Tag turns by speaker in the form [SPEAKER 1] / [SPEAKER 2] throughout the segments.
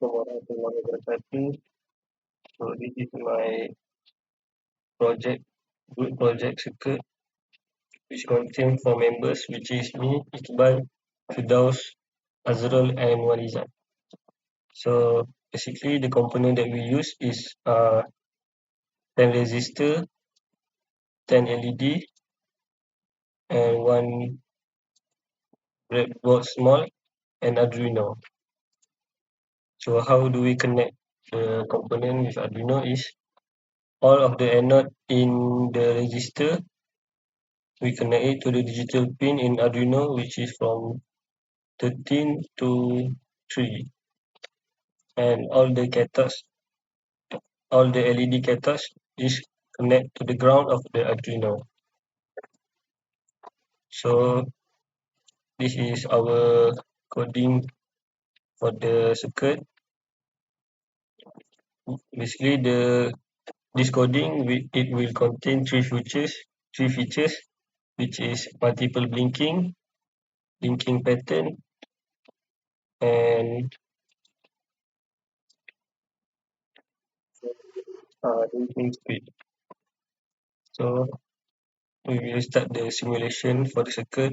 [SPEAKER 1] Warahmatullahi wabarakatuh. So this is my project, group project circuit, which contains four members, which is me, Iqbal, firdaus, azrul, and izzat. So basically, the component that we use is 10 resistor, 10 LED, and one breadboard small, and Arduino. So how do we connect the component with Arduino is all of the anode in the resistor, we connect it to the digital pin in Arduino, which is from 13 to 3, and all the LED cathodes is connect to the ground of the Arduino. So this is our coding for the circuit. Basically, this coding it will contain three features, which is multiple blinking pattern, and blinking speed. So we will start the simulation for the circuit.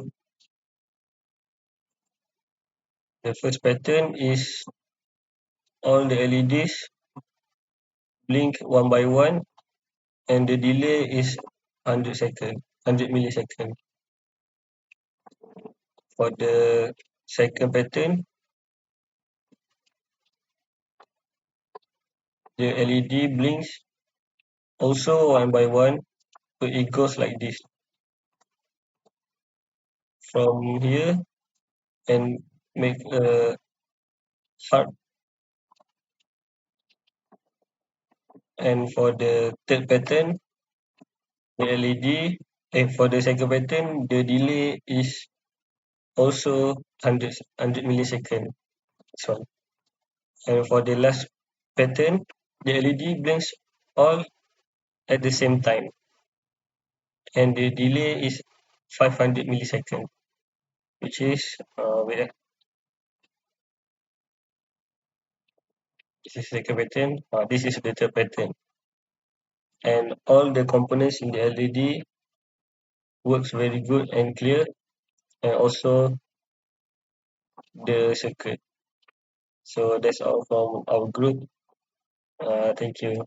[SPEAKER 1] The first pattern is all the LEDs blink one by one, and the delay is 100 millisecond. For the second pattern, the LED blinks also one by one, so it goes like this from here and make a heart. And for the third pattern, the LED, and for the second pattern, the delay is also 100 millisecond. This one. And for the last pattern, the LED blinks all at the same time, and the delay is 500 millisecond, which is this is second pattern. This is the third pattern, and all the components in the LED works very good and clear, and also the circuit. So that's all from our group. Thank you.